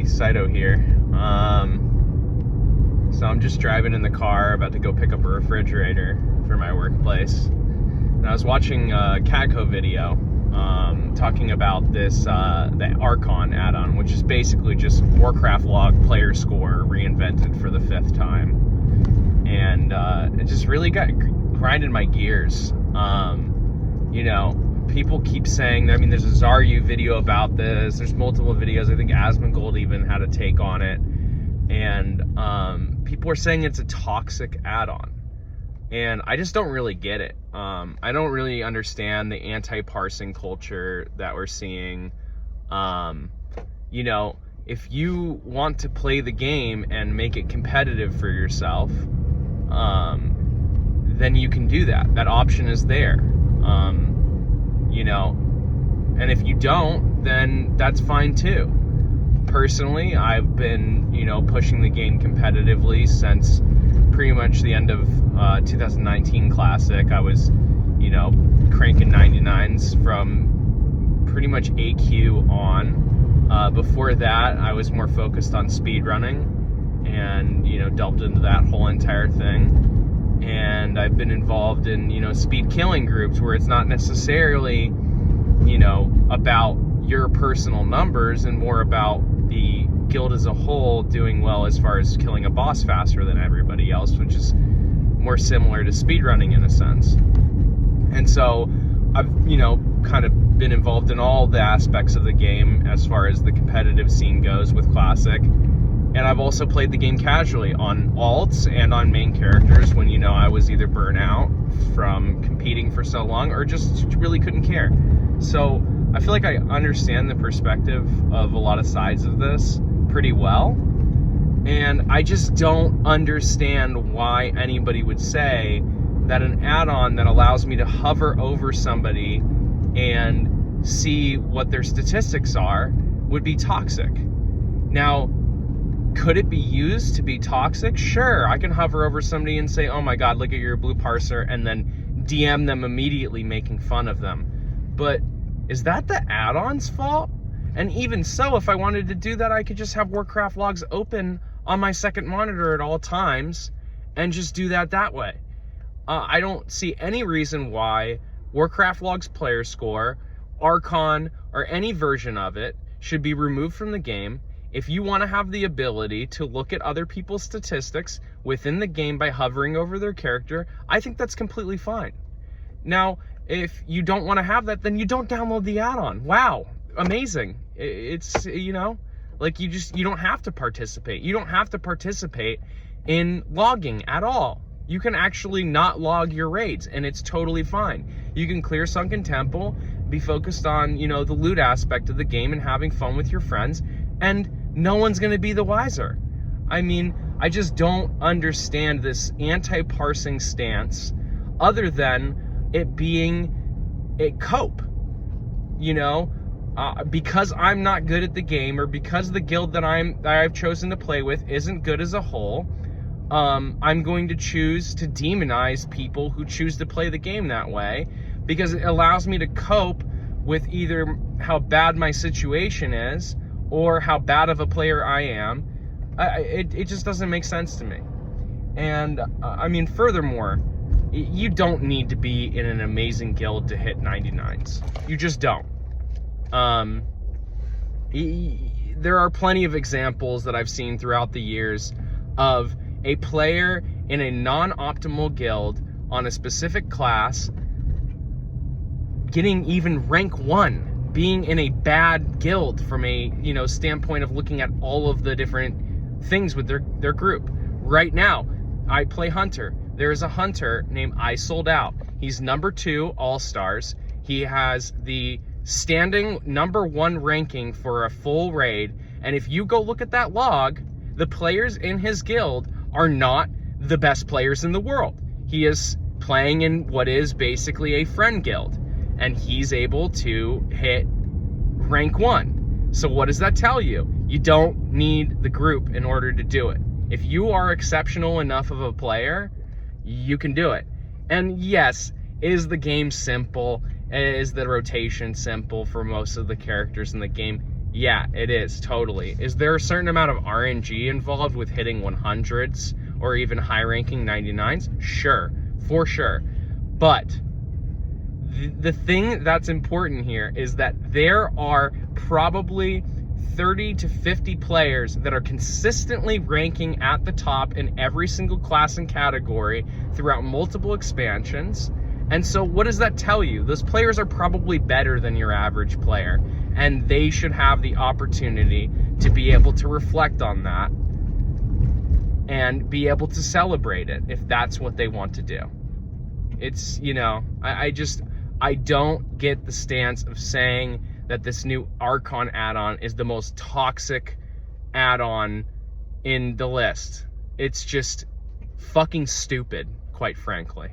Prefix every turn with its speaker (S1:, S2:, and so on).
S1: everybody, Saito here. So I'm just driving in the car, about to go pick up a refrigerator for my workplace. And I was watching a Catco video talking about this, the Archon add-on, which is basically just Warcraft log player score reinvented for the 5th time. And it just really grinded my gears. You know, people keep saying, I mean, there's a Zaryu video about this, there's multiple videos, I think Asmongold even had a take on it, and people are saying it's a toxic add-on, and I just don't really get it. I don't really understand the anti-parsing culture that we're seeing. You know, if you want to play the game and make it competitive for yourself, then you can do that. That option is there. You know, and if you don't, then that's fine too. Personally, I've been, you know, pushing the game competitively since pretty much the end of 2019 Classic. I was, you know, cranking 99s from pretty much AQ on. Before that, I was more focused on speedrunning and, you know, delved into that whole entire thing. And I've been involved in, you know, speed killing groups where it's not necessarily, you know, about your personal numbers and more about the guild as a whole doing well as far as killing a boss faster than everybody else, which is more similar to speedrunning in a sense. And so I've, you know, kind of been involved in all the aspects of the game as far as the competitive scene goes with Classic. And I've also played the game casually on alts and on main characters when, you know, I was either burnt out from competing for so long or just really couldn't care. So I feel like I understand the perspective of a lot of sides of this pretty well. And I just don't understand why anybody would say that an add-on that allows me to hover over somebody and see what their statistics are would be toxic. Now, could it be used to be toxic? Sure, I can hover over somebody and say, oh my god, look at your blue parser, and then DM them immediately making fun of them. But is that the add-on's fault? And even so, if I wanted to do that, I could just have Warcraft logs open on my second monitor at all times and just do that way. I don't see any reason why Warcraft logs player score, Archon, or any version of it should be removed from the game. If you want to have the ability to look at other people's statistics within the game by hovering over their character, I think that's completely fine. Now, if you don't want to have that, then you don't download the add-on. Wow, amazing. It's, you know, like you don't have to participate. You don't have to participate in logging at all. You can actually not log your raids, and it's totally fine. You can clear Sunken Temple, be focused on, you know, the loot aspect of the game and having fun with your friends, and no one's going to be the wiser. I mean, I just don't understand this anti-parsing stance other than it being a cope. You know, because I'm not good at the game, or because the guild that I've chosen to play with isn't good as a whole, I'm going to choose to demonize people who choose to play the game that way, because it allows me to cope with either how bad my situation is or how bad of a player I am. It just doesn't make sense to me. And I mean, furthermore, you don't need to be in an amazing guild to hit 99s. You just don't. There are plenty of examples that I've seen throughout the years of a player in a non-optimal guild on a specific class getting even rank 1, being in a bad guild from a, you know, standpoint of looking at all of the different things with their group. Right now, I play Hunter. There is a Hunter named I Sold Out. He's number 2 All-Stars. He has the standing number 1 ranking for a full raid. And if you go look at that log, the players in his guild are not the best players in the world. He is playing in what is basically a friend guild, and he's able to hit rank 1. So what does that tell you? You don't need the group in order to do it. If you are exceptional enough of a player, you can do it. And yes, is the game simple? Is the rotation simple for most of the characters in the game? Yeah, it is, totally. Is there a certain amount of RNG involved with hitting 100s or even high-ranking 99s? Sure, for sure. But the thing that's important here is that there are probably 30 to 50 players that are consistently ranking at the top in every single class and category throughout multiple expansions. And so what does that tell you? Those players are probably better than your average player, and they should have the opportunity to be able to reflect on that and be able to celebrate it if that's what they want to do. It's, you know, I don't get the stance of saying that this new Archon add-on is the most toxic add-on in the list. It's just fucking stupid, quite frankly.